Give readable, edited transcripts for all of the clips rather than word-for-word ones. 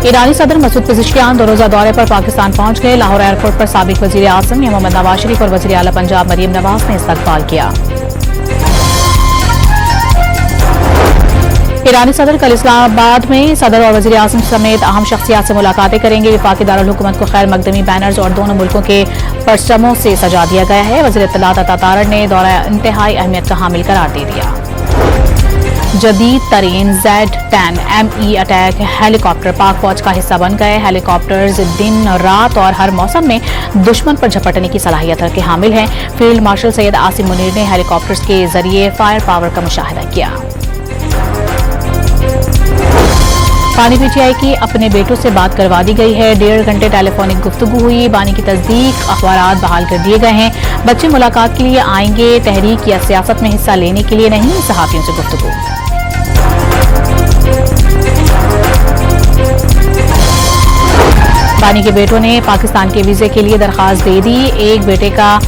ईरानी सदर मसूद पेज़ेश्कियान 2 रोज़ा दौरे पर पाकिस्तान पहुंच गए। लाहौर एयरपोर्ट पर साबिक वज़ीर आज़म मोहम्मद नवाज शरीफ और वज़ीर आला पंजाब मरियम नवाज ने इस्तकबाल किया। ईरानी सदर कल इस्लामाबाद में सदर और वज़ीर आज़म समेत अहम शख्सियात से मुलाकातें करेंगे। वफाकी दारुल हुकूमत को खैर मकदमी बैनर्स और दोनों मुल्कों के परचमों से सजा दिया गया है। वज़ीर इत्तलात अता तारड़ ने दौरा इंतहाई अहमियत का हामिल करार दे दिया। जदीद तरीन Z-10 ME अटैक हेलीकॉप्टर पाक फौज का हिस्सा बन गए। हेलीकॉप्टर्स दिन रात और हर मौसम में दुश्मन पर झपटने की सलाहियत के हामिल हैं। फील्ड मार्शल सैयद आसिम मुनीर ने हेलीकॉप्टर्स के जरिए फायर पावर का मुशाहिदा किया। बानी PTI की अपने बेटों से बात करवा दी गई है। 1.5 घंटे टेलीफोनिक गुफ्तगू हुई। बानी की तस्दीक अखबारात बहाल कर दिए गए हैं। बच्चे मुलाकात के लिए आएंगे, तहरीक या सियासत में हिस्सा लेने के लिए नहीं, सहाफियों से गुफ्तगू। बानी के बेटों ने पाकिस्तान के वीजे के लिए दरखास्त दे दी। एक बेटे का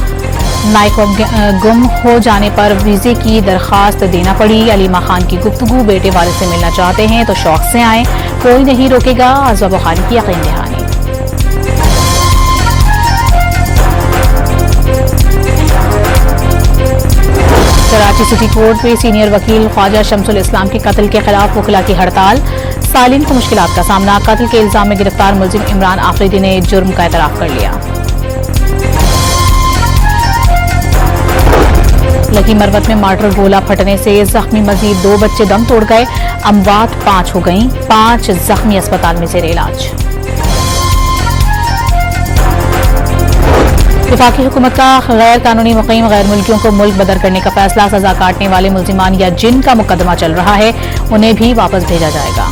नाइकोब गुम हो जाने पर वीजे की दरखास्त देना पड़ी। अलीमा खान की गुफ्तगू, बेटे वालिद से मिलना चाहते हैं तो शौक से आए, कोई नहीं रोकेगा। आज़वा बुखारी की यकीन दहानी। कराची सिटी कोर्ट में सीनियर वकील ख्वाजा शमसुल इस्लाम के कत्ल के खिलाफ वकला की हड़ताल। सालिन को मुश्किलात का सामना। कत्ल के इल्जाम में गिरफ्तार मुलजिम इमरान आफरीदी ने जुर्म का एतराफ कर लिया। लकी मरवत में मार्टर गोला फटने से जख्मी मजीद 2 बच्चे दम तोड़ गए। अमवात 5 हो गईं, 5 जख्मी अस्पताल में जेर इलाज। वफाकी हुकूमत का गैर कानूनी मुकीम गैर मुल्कियों को मुल्क बदर करने का फैसला। सजा काटने वाले मुल्जिमान या जिनका मुकदमा चल रहा है उन्हें भी वापस भेजा जाएगा।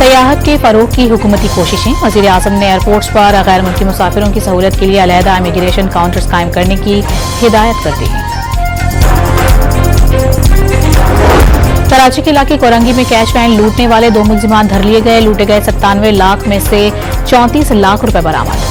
सयाहत के फरोग की हुकूमती कोशिशें। वज़ीर आज़म ने एयरपोर्ट्स पर गैर मुल्की मुसाफिरों की सहूलत के लिए अलहदा इमिग्रेशन काउंटर्स कायम करने की हिदायत कर दी। कराची के इलाके कोरंगी में कैश वैन लूटने वाले 2 मुल्जिमान धर लिए गए। लूटे गए 97 लाख में से 34 लाख रुपए बरामद।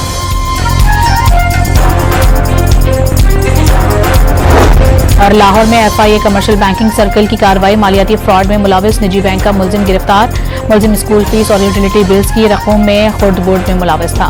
और लाहौर में FIA कमर्शियल बैंकिंग सर्कल की कार्रवाई। मालियाती फ्रॉड में मुलविस निजी बैंक का मुलजिम गिरफ्तार। मुलजिम स्कूल फीस और यूटिलिटी बिल्स की रकम में खुर्द बोर्ड में मुलविस था।